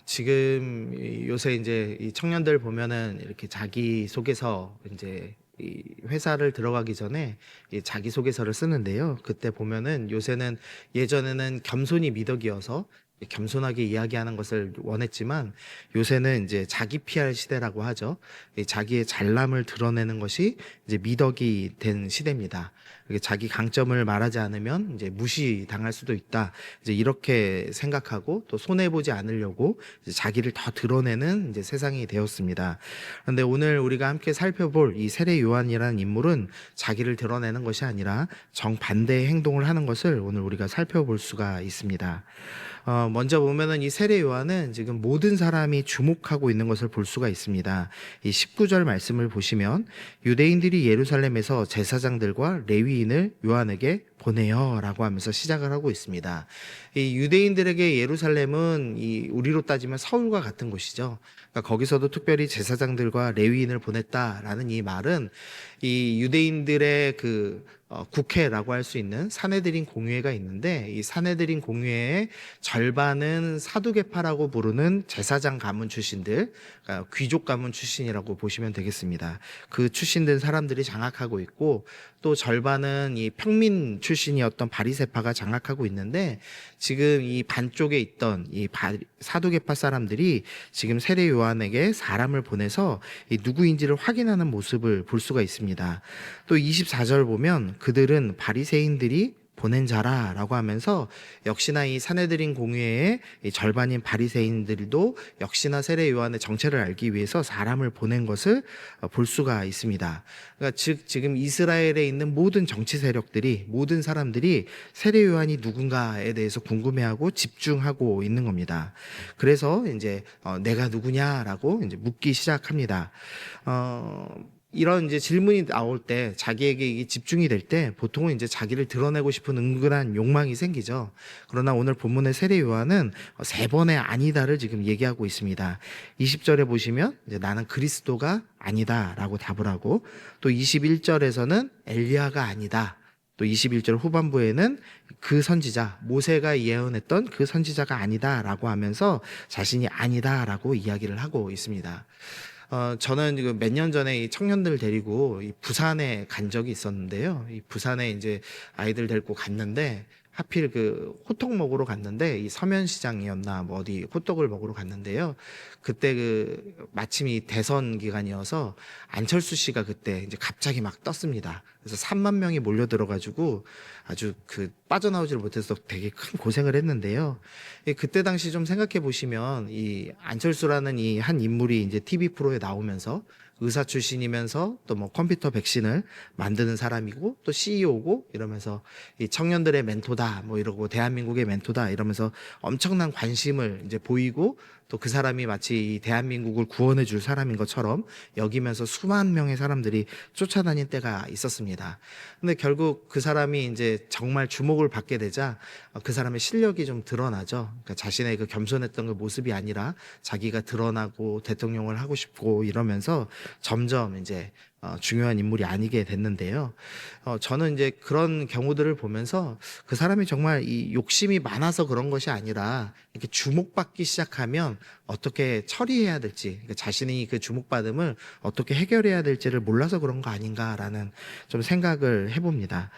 지금 요새 이제 이 청년들 보면은 이렇게 자기소개서 이제 이 회사를 들어가기 전에 이 자기소개서를 쓰는데요. 그때 보면은 요새는 예전에는 겸손이 미덕이어서 겸손하게 이야기하는 것을 원했지만 요새는 이제 자기 PR 시대라고 하죠. 이 자기의 잘남을 드러내는 것이 이제 미덕이 된 시대입니다. 이게 자기 강점을 말하지 않으면 이제 무시당할 수도 있다. 이제 이렇게 생각하고 또 손해보지 않으려고 이제 자기를 더 드러내는 이제 세상이 되었습니다. 그런데 오늘 우리가 함께 살펴볼 이 세례 요한이라는 인물은 자기를 드러내는 것이 아니라 정반대의 행동을 하는 것을 오늘 우리가 살펴볼 수가 있습니다. 먼저 보면은 이 세례 요한은 지금 모든 사람이 주목하고 있는 것을 볼 수가 있습니다. 이 19절 말씀을 보시면 유대인들이 예루살렘에서 제사장들과 레위인을 요한에게 보내요 라고 하면서 시작을 하고 있습니다. 이 유대인들에게 예루살렘은 이 우리로 따지면 서울과 같은 곳이죠. 그러니까 거기서도 특별히 제사장들과 레위인을 보냈다라는 이 말은 이 유대인들의 국회라고 할 수 있는 사내들인 공회가 있는데 이 사내들인 공회의 절반은 사두개파라고 부르는 제사장 가문 출신들, 그러니까 귀족 가문 출신이라고 보시면 되겠습니다. 그 출신된 사람들이 장악하고 있고 또 절반은 이 평민 출신이었던 바리새파가 장악하고 있는데 지금 이 반쪽에 있던 이 사두개파 사람들이 지금 세례 요한에게 사람을 보내서 이 누구인지를 확인하는 모습을 볼 수가 있습니다. 또 24절 보면 그들은 바리새인들이 보낸 자라라고 하면서 역시나 이 사내들인 공회의 절반인 바리새인들도 역시나 세례 요한의 정체를 알기 위해서 사람을 보낸 것을 볼 수가 있습니다. 그러니까 즉 지금 이스라엘에 있는 모든 정치 세력들이 모든 사람들이 세례 요한이 누군가에 대해서 궁금해하고 집중하고 있는 겁니다. 그래서 이제 내가 누구냐라고 이제 묻기 시작합니다. 이런 이제 질문이 나올 때 자기에게 이게 집중이 될 때 보통은 이제 자기를 드러내고 싶은 은근한 욕망이 생기죠. 그러나 오늘 본문의 세례 요한은 세 번의 아니다를 지금 얘기하고 있습니다. 20절에 보시면 이제 나는 그리스도가 아니다라고 답을 하고 또 21절에서는 엘리야가 아니다. 또 21절 후반부에는 그 선지자, 모세가 예언했던 그 선지자가 아니다라고 하면서 자신이 아니다라고 이야기를 하고 있습니다. 저는 지금 몇 년 전에 이 청년들 데리고 이 부산에 간 적이 있었는데요. 이 부산에 이제 아이들 데리고 갔는데 하필 호떡 먹으러 갔는데 이 서면시장이었나 뭐 어디 호떡을 먹으러 갔는데요. 그때 마침 이 대선 기간이어서 안철수 씨가 그때 이제 갑자기 막 떴습니다. 그래서 3만 명이 몰려 들어가지고 아주 빠져나오지를 못해서 되게 큰 고생을 했는데요. 그때 당시 좀 생각해 보시면 이 안철수라는 이 한 인물이 이제 TV 프로에 나오면서 의사 출신이면서 또 뭐 컴퓨터 백신을 만드는 사람이고 또 CEO고 이러면서 이 청년들의 멘토다 뭐 이러고 대한민국의 멘토다 이러면서 엄청난 관심을 이제 보이고 또 그 사람이 마치 이 대한민국을 구원해 줄 사람인 것처럼 여기면서 수만 명의 사람들이 쫓아다닌 때가 있었습니다. 근데 결국 그 사람이 이제 정말 주목을 받게 되자 그 사람의 실력이 좀 드러나죠. 그러니까 자신의 겸손했던 그 모습이 아니라 자기가 드러나고 대통령을 하고 싶고 이러면서 점점 이제 중요한 인물이 아니게 됐는데요. 저는 이제 그런 경우들을 보면서 그 사람이 정말 이 욕심이 많아서 그런 것이 아니라 이렇게 주목받기 시작하면 어떻게 처리해야 될지, 그러니까 자신이 그 주목받음을 어떻게 해결해야 될지를 몰라서 그런 거 아닌가라는 좀 생각을 해봅니다.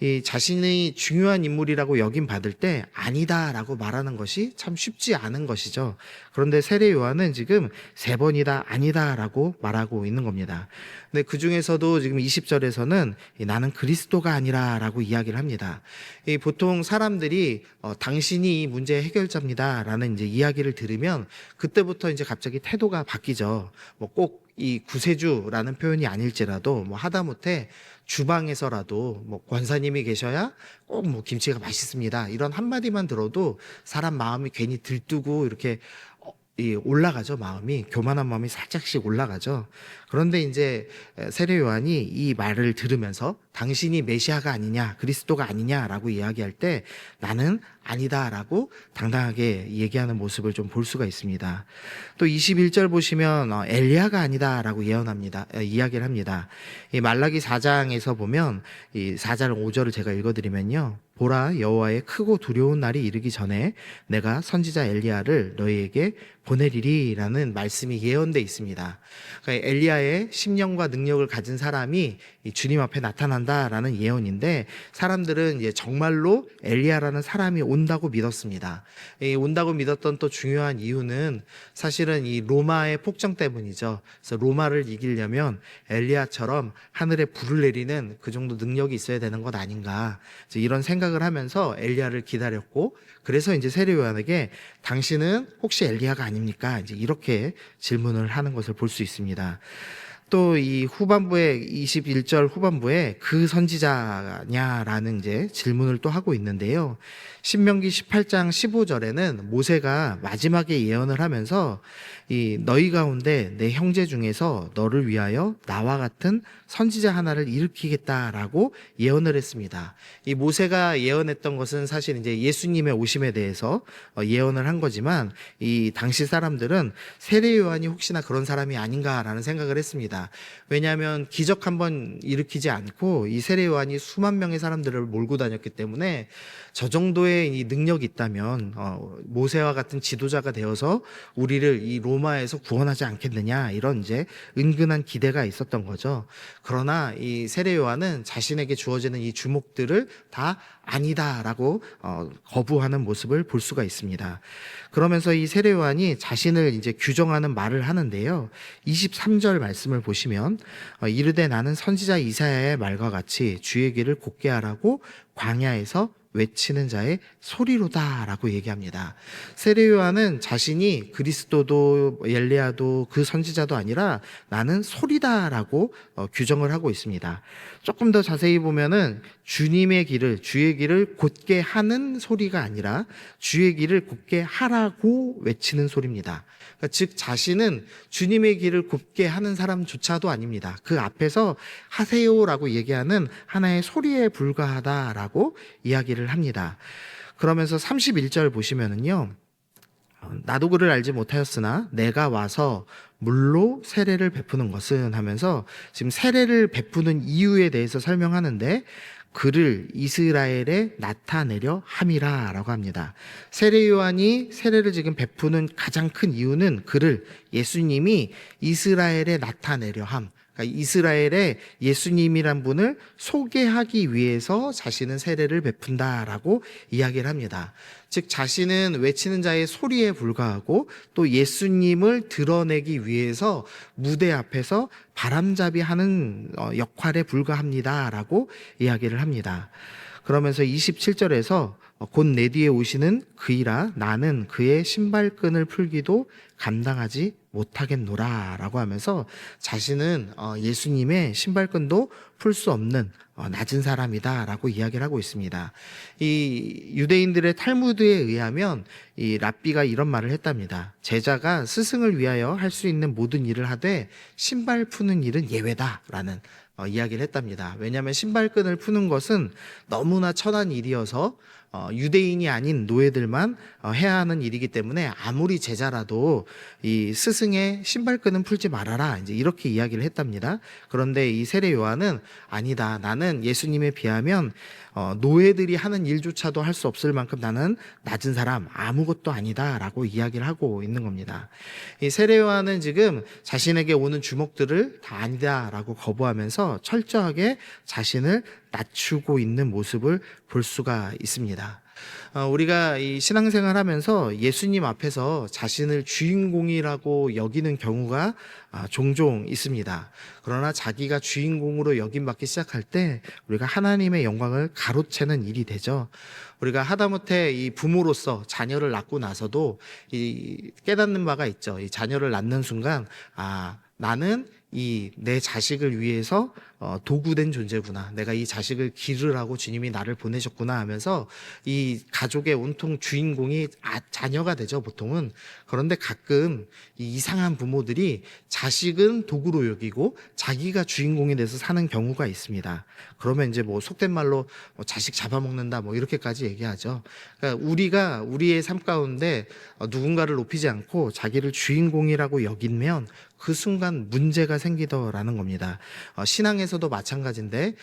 이 자신이 중요한 인물이라고 여김 받을 때 아니다라고 말하는 것이 참 쉽지 않은 것이죠. 그런데 세례 요한은 지금 세 번이다 아니다라고 말하고 있는 겁니다. 근데 그 중에서도 지금 20절에서는 나는 그리스도가 아니라라고 이야기를 합니다. 보통 사람들이 당신이 이 문제의 해결자입니다라는 이제 이야기를 들으면 그때부터 이제 갑자기 태도가 바뀌죠. 뭐 꼭 이 구세주라는 표현이 아닐지라도 뭐 하다못해 주방에서라도 뭐 권사님이 계셔야 꼭 뭐 김치가 맛있습니다. 이런 한마디만 들어도 사람 마음이 괜히 들뜨고 이렇게 올라가죠. 마음이 교만한 마음이 살짝씩 올라가죠. 그런데 이제 세례 요한이 이 말을 들으면서 당신이 메시아가 아니냐, 그리스도가 아니냐라고 이야기할 때 나는 아니다라고 당당하게 얘기하는 모습을 좀 볼 수가 있습니다. 또 21절 보시면 엘리야가 아니다라고 예언합니다. 이야기를 합니다. 이 말라기 4장에서 보면 이 4장 5절을 제가 읽어드리면요. 보라, 여호와의 크고 두려운 날이 이르기 전에 내가 선지자 엘리야를 너희에게 보내리리라는 말씀이 예언돼 있습니다. 그러니까 엘리야의 심령과 능력을 가진 사람이 이 주님 앞에 나타난다라는 예언인데, 사람들은 이제 정말로 엘리야라는 사람이 온다고 믿었습니다. 이 온다고 믿었던 또 중요한 이유는 사실은 이 로마의 폭정 때문이죠. 그래서 로마를 이기려면 엘리야처럼 하늘에 불을 내리는 그 정도 능력이 있어야 되는 것 아닌가, 이런 생각을 하면서 엘리야를 기다렸고, 그래서 이제 세례 요한에게 당신은 혹시 엘리야가 아닙니까? 이제 이렇게 질문을 하는 것을 볼 수 있습니다. 또 이 후반부에 21절 후반부에 그 선지자냐라는 이제 질문을 또 하고 있는데요. 신명기 18장 15절에는 모세가 마지막에 예언을 하면서 이 너희 가운데 내 형제 중에서 너를 위하여 나와 같은 선지자 하나를 일으키겠다라고 예언을 했습니다. 이 모세가 예언했던 것은 사실 이제 예수님의 오심에 대해서 예언을 한 거지만, 이 당시 사람들은 세례 요한이 혹시나 그런 사람이 아닌가라는 생각을 했습니다. 왜냐하면 기적 한번 일으키지 않고 이 세례 요한이 수만 명의 사람들을 몰고 다녔기 때문에 저 정도의 이 능력이 있다면 모세와 같은 지도자가 되어서 우리를 이 로마에서 구원하지 않겠느냐, 이런 이제 은근한 기대가 있었던 거죠. 그러나 이 세례 요한은 자신에게 주어지는 이 주목들을 다 아니다라고 거부하는 모습을 볼 수가 있습니다. 그러면서 이 세례 요한이 자신을 이제 규정하는 말을 하는데요. 23절 말씀을 보시면 이르되 나는 선지자 이사야의 말과 같이 주의 길을 곧게 하라고 광야에서 외치는 자의 소리로다라고 얘기합니다. 세례 요한은 자신이 그리스도도 엘리야도 그 선지자도 아니라 나는 소리다라고 규정을 하고 있습니다. 조금 더 자세히 보면은 주님의 길을, 주의 길을 곧게 하는 소리가 아니라 주의 길을 곧게 하라고 외치는 소리입니다. 그러니까 즉 자신은 주님의 길을 곧게 하는 사람조차도 아닙니다. 그 앞에서 하세요라고 얘기하는 하나의 소리에 불과하다라고 이야기를 합니다. 그러면서 31절 보시면은요. 나도 그를 알지 못하였으나 내가 와서 물로 세례를 베푸는 것은 하면서 지금 세례를 베푸는 이유에 대해서 설명하는데, 그를 이스라엘에 나타내려 함이라라고 합니다. 세례 요한이 세례를 지금 베푸는 가장 큰 이유는 그를, 예수님이 이스라엘에 나타내려 함, 그러니까 이스라엘에 예수님이란 분을 소개하기 위해서 자신은 세례를 베푼다라고 이야기를 합니다. 즉 자신은 외치는 자의 소리에 불과하고 또 예수님을 드러내기 위해서 무대 앞에서 바람잡이 하는 역할에 불과합니다라고 이야기를 합니다. 그러면서 27절에서 곧 내 뒤에 오시는 그이라 나는 그의 신발끈을 풀기도 감당하지 못하겠노라 라고 하면서 자신은 예수님의 신발끈도 풀 수 없는 낮은 사람이다 라고 이야기를 하고 있습니다. 이 유대인들의 탈무드에 의하면 이 랍비가 이런 말을 했답니다. 제자가 스승을 위하여 할 수 있는 모든 일을 하되 신발 푸는 일은 예외다 라는 이야기를 했답니다. 왜냐하면 신발끈을 푸는 것은 너무나 천한 일이어서 유대인이 아닌 노예들만 해야 하는 일이기 때문에 아무리 제자라도 이 스승의 신발끈은 풀지 말아라, 이제 이렇게 이야기를 했답니다. 그런데 이 세례 요한은 아니다, 나는 예수님에 비하면 노예들이 하는 일조차도 할 수 없을 만큼 나는 낮은 사람, 아무것도 아니다라고 이야기를 하고 있는 겁니다. 이 세례 요한은 지금 자신에게 오는 주목들을 다 아니다라고 거부하면서 철저하게 자신을 낮추고 있는 모습을 볼 수가 있습니다. 우리가 이 신앙생활 하면서 예수님 앞에서 자신을 주인공이라고 여기는 경우가 종종 있습니다. 그러나 자기가 주인공으로 여김받기 시작할 때 우리가 하나님의 영광을 가로채는 일이 되죠. 우리가 하다못해 이 부모로서 자녀를 낳고 나서도 이 깨닫는 바가 있죠. 이 자녀를 낳는 순간 나는 이 내 자식을 위해서 도구된 존재구나. 내가 이 자식을 기르라고 주님이 나를 보내셨구나 하면서 이 가족의 온통 주인공이 자녀가 되죠, 보통은. 그런데 가끔 이 이상한 부모들이 자식은 도구로 여기고 자기가 주인공이 돼서 사는 경우가 있습니다. 그러면 이제 뭐 속된 말로 자식 잡아먹는다 뭐 이렇게까지 얘기하죠. 그러니까 우리가 우리의 삶 가운데 누군가를 높이지 않고 자기를 주인공이라고 여기면 그 순간 문제가 생기더라는 겁니다. 신앙에서도 마찬가지인데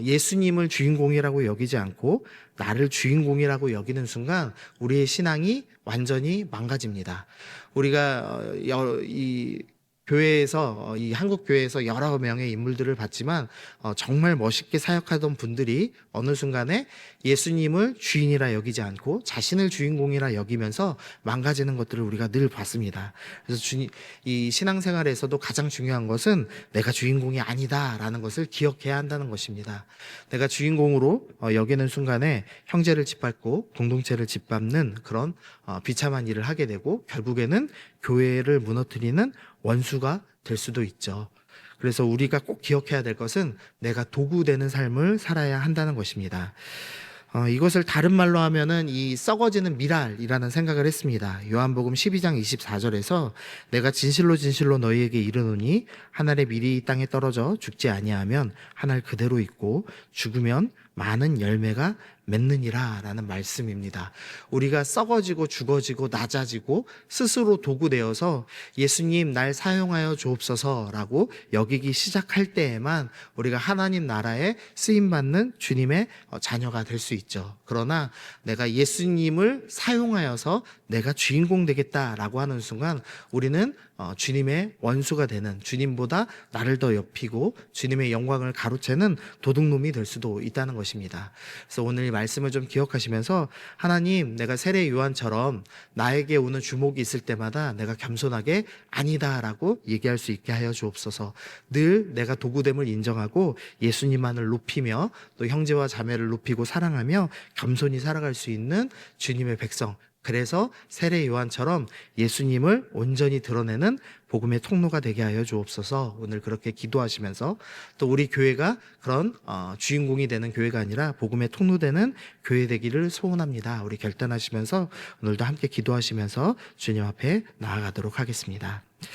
예수님을 주인공이라고 여기지 않고 나를 주인공이라고 여기는 순간 우리의 신앙이 완전히 망가집니다. 우리가 이 교회에서 이 한국 교회에서 여러 명의 인물들을 봤지만 정말 멋있게 사역하던 분들이 어느 순간에 예수님을 주인이라 여기지 않고 자신을 주인공이라 여기면서 망가지는 것들을 우리가 늘 봤습니다. 그래서 이 신앙생활에서도 가장 중요한 것은 내가 주인공이 아니다라는 것을 기억해야 한다는 것입니다. 내가 주인공으로 여기는 순간에 형제를 짓밟고 공동체를 짓밟는 그런 비참한 일을 하게 되고 결국에는 교회를 무너뜨리는 원수가 될 수도 있죠. 그래서 우리가 꼭 기억해야 될 것은 내가 도구되는 삶을 살아야 한다는 것입니다. 이것을 다른 말로 하면은 이 썩어지는 미랄이라는 생각을 했습니다. 요한복음 12장 24절에서 내가 진실로 진실로 너희에게 이르노니 한 알의 밀이 이 땅에 떨어져 죽지 아니하면 한 알 그대로 있고 죽으면 많은 열매가 맺느니라 라는 말씀입니다. 우리가 썩어지고 죽어지고 낮아지고 스스로 도구되어서 예수님 날 사용하여 주옵소서라고 여기기 시작할 때에만 우리가 하나님 나라에 쓰임받는 주님의 자녀가 될 수 있죠. 그러나 내가 예수님을 사용하여서 내가 주인공 되겠다라고 하는 순간 우리는 주님의 원수가 되는, 주님보다 나를 더 높이고 주님의 영광을 가로채는 도둑놈이 될 수도 있다는 것입니다. 그래서 오늘 이 말씀을 좀 기억하시면서 하나님, 내가 세례 요한처럼 나에게 오는 주목이 있을 때마다 내가 겸손하게 아니다라고 얘기할 수 있게 하여 주옵소서. 늘 내가 도구됨을 인정하고 예수님만을 높이며 또 형제와 자매를 높이고 사랑하며 겸손히 살아갈 수 있는 주님의 백성, 그래서 세례 요한처럼 예수님을 온전히 드러내는 복음의 통로가 되게 하여 주옵소서. 오늘 그렇게 기도하시면서 또 우리 교회가 그런 주인공이 되는 교회가 아니라 복음의 통로 되는 교회 되기를 소원합니다. 우리 결단하시면서 오늘도 함께 기도하시면서 주님 앞에 나아가도록 하겠습니다.